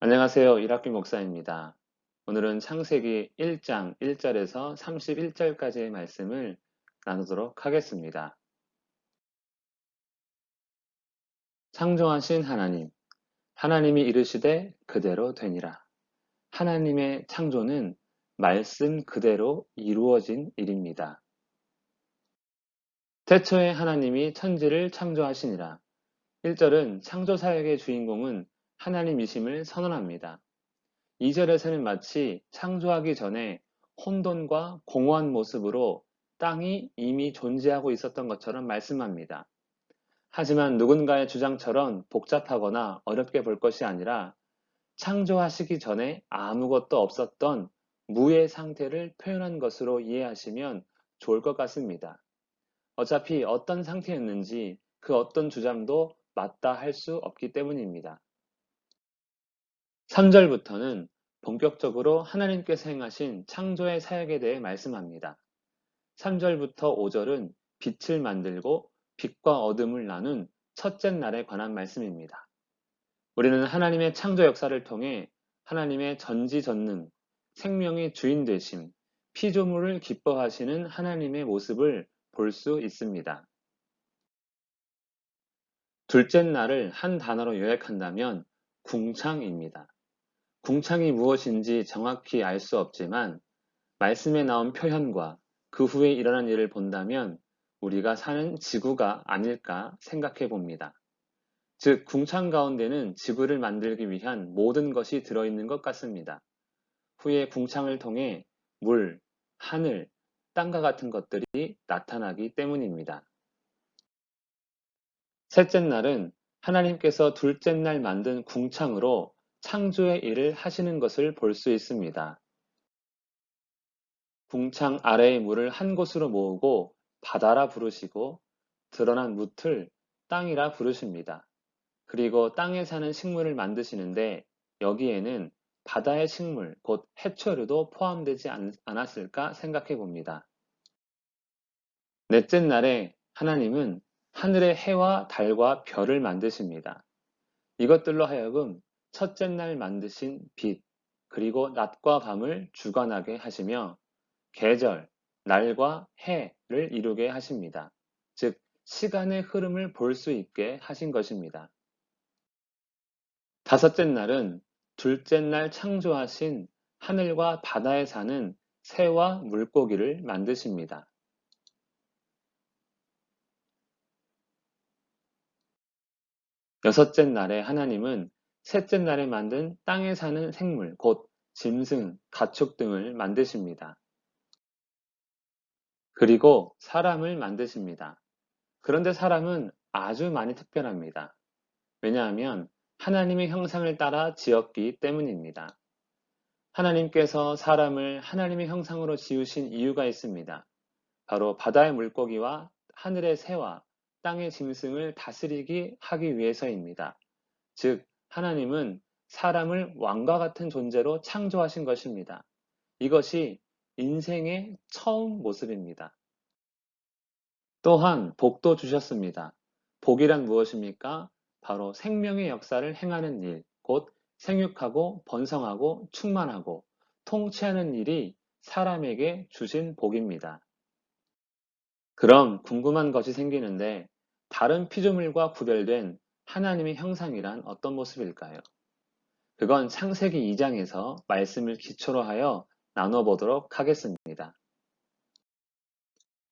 안녕하세요. 이학규 목사입니다. 오늘은 창세기 1장 1절에서 31절까지의 말씀을 나누도록 하겠습니다. 창조하신 하나님, 하나님이 이르시되 그대로 되니라. 하나님의 창조는 말씀 그대로 이루어진 일입니다. 태초에 하나님이 천지를 창조하시니라. 1절은 창조 사역의 주인공은 하나님이심을 선언합니다. 2절에서는 마치 창조하기 전에 혼돈과 공허한 모습으로 땅이 이미 존재하고 있었던 것처럼 말씀합니다. 하지만 누군가의 주장처럼 복잡하거나 어렵게 볼 것이 아니라 창조하시기 전에 아무것도 없었던 무의 상태를 표현한 것으로 이해하시면 좋을 것 같습니다. 어차피 어떤 상태였는지 그 어떤 주장도 맞다 할 수 없기 때문입니다. 3절부터는 본격적으로 하나님께서 행하신 창조의 사역에 대해 말씀합니다. 3절부터 5절은 빛을 만들고 빛과 어둠을 나눈 첫째 날에 관한 말씀입니다. 우리는 하나님의 창조 역사를 통해 하나님의 전지전능, 생명의 주인 되심, 피조물을 기뻐하시는 하나님의 모습을 볼 수 있습니다. 둘째 날을 한 단어로 요약한다면 궁창입니다. 궁창이 무엇인지 정확히 알 수 없지만 말씀에 나온 표현과 그 후에 일어난 일을 본다면 우리가 사는 지구가 아닐까 생각해 봅니다. 즉, 궁창 가운데는 지구를 만들기 위한 모든 것이 들어있는 것 같습니다. 후에 궁창을 통해 물, 하늘, 땅과 같은 것들이 나타나기 때문입니다. 셋째 날은 하나님께서 둘째 날 만든 궁창으로 창조의 일을 하시는 것을 볼 수 있습니다. 궁창 아래의 물을 한 곳으로 모으고 바다라 부르시고 드러난 뭇을 땅이라 부르십니다. 그리고 땅에 사는 식물을 만드시는데 여기에는 바다의 식물, 곧 해초류도 포함되지 않았을까 생각해 봅니다. 넷째 날에 하나님은 하늘의 해와 달과 별을 만드십니다. 이것들로 하여금 첫째 날 만드신 빛, 그리고 낮과 밤을 주관하게 하시며 계절, 날과 해를 이루게 하십니다. 즉, 시간의 흐름을 볼 수 있게 하신 것입니다. 다섯째 날은 둘째 날 창조하신 하늘과 바다에 사는 새와 물고기를 만드십니다. 여섯째 날에 하나님은 셋째 날에 만든 땅에 사는 생물, 곧 짐승, 가축 등을 만드십니다. 그리고 사람을 만드십니다. 그런데 사람은 아주 많이 특별합니다. 왜냐하면 하나님의 형상을 따라 지었기 때문입니다. 하나님께서 사람을 하나님의 형상으로 지으신 이유가 있습니다. 바로 바다의 물고기와 하늘의 새와 땅의 짐승을 다스리기 하기 위해서입니다. 즉, 하나님은 사람을 왕과 같은 존재로 창조하신 것입니다. 이것이 인생의 처음 모습입니다. 또한 복도 주셨습니다. 복이란 무엇입니까? 바로 생명의 역사를 행하는 일, 곧 생육하고 번성하고 충만하고 통치하는 일이 사람에게 주신 복입니다. 그럼 궁금한 것이 생기는데 다른 피조물과 구별된 하나님의 형상이란 어떤 모습일까요? 그건 창세기 2장에서 말씀을 기초로 하여 나눠보도록 하겠습니다.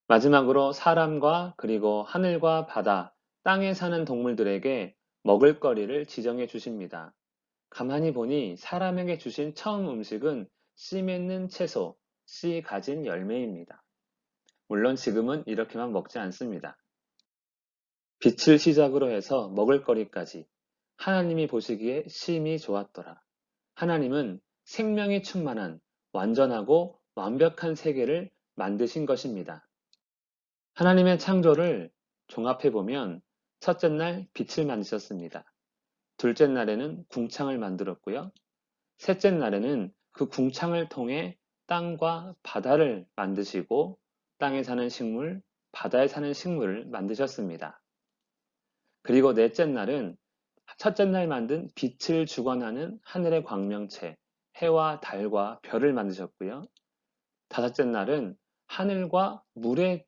마지막으로 사람과 그리고 하늘과 바다, 땅에 사는 동물들에게 먹을거리를 지정해 주십니다. 가만히 보니 사람에게 주신 처음 음식은 씨 맺는 채소, 씨 가진 열매입니다. 물론 지금은 이렇게만 먹지 않습니다. 빛을 시작으로 해서 먹을거리까지 하나님이 보시기에 심히 좋았더라. 하나님은 생명이 충만한 완전하고 완벽한 세계를 만드신 것입니다. 하나님의 창조를 종합해보면 첫째 날 빛을 만드셨습니다. 둘째 날에는 궁창을 만들었고요. 셋째 날에는 그 궁창을 통해 땅과 바다를 만드시고 땅에 사는 식물, 바다에 사는 식물을 만드셨습니다. 그리고 넷째 날은 첫째 날 만든 빛을 주관하는 하늘의 광명체, 해와 달과 별을 만드셨고요. 다섯째 날은 하늘과 물에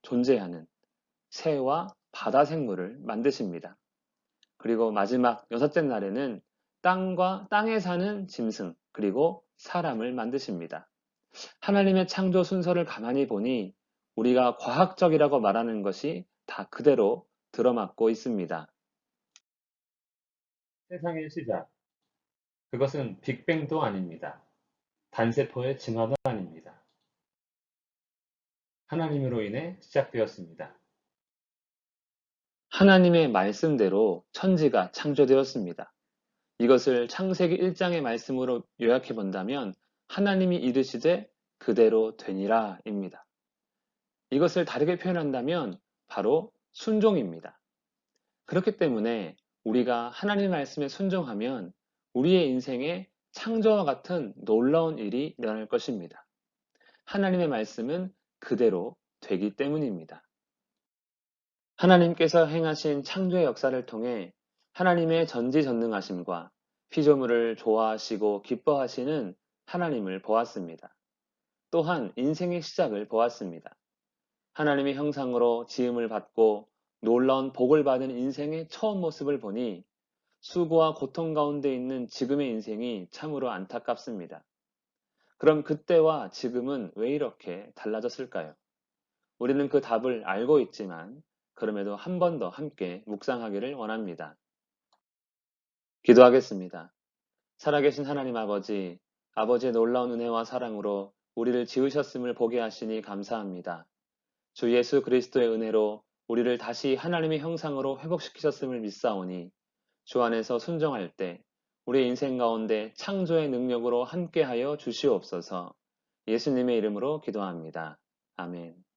존재하는 새와 바다 생물을 만드십니다. 그리고 마지막 여섯째 날에는 땅과 땅에 사는 짐승, 그리고 사람을 만드십니다. 하나님의 창조 순서를 가만히 보니 우리가 과학적이라고 말하는 것이 다 그대로 들어맞고 있습니다. 세상의 시작. 그것은 빅뱅도 아닙니다. 단세포의 진화도 아닙니다. 하나님으로 인해 시작되었습니다. 하나님의 말씀대로 천지가 창조되었습니다. 이것을 창세기 1장의 말씀으로 요약해 본다면 하나님이 이르시되 그대로 되니라입니다. 이것을 다르게 표현한다면 바로 순종입니다. 그렇기 때문에 우리가 하나님 말씀에 순종하면 우리의 인생에 창조와 같은 놀라운 일이 일어날 것입니다. 하나님의 말씀은 그대로 되기 때문입니다. 하나님께서 행하신 창조의 역사를 통해 하나님의 전지전능하심과 피조물을 좋아하시고 기뻐하시는 하나님을 보았습니다. 또한 인생의 시작을 보았습니다. 하나님의 형상으로 지음을 받고 놀라운 복을 받은 인생의 처음 모습을 보니 수고와 고통 가운데 있는 지금의 인생이 참으로 안타깝습니다. 그럼 그때와 지금은 왜 이렇게 달라졌을까요? 우리는 그 답을 알고 있지만 그럼에도 한 번 더 함께 묵상하기를 원합니다. 기도하겠습니다. 살아계신 하나님 아버지, 아버지의 놀라운 은혜와 사랑으로 우리를 지으셨음을 보게 하시니 감사합니다. 주 예수 그리스도의 은혜로 우리를 다시 하나님의 형상으로 회복시키셨음을 믿사오니 주 안에서 순종할 때 우리 인생 가운데 창조의 능력으로 함께하여 주시옵소서. 예수님의 이름으로 기도합니다. 아멘.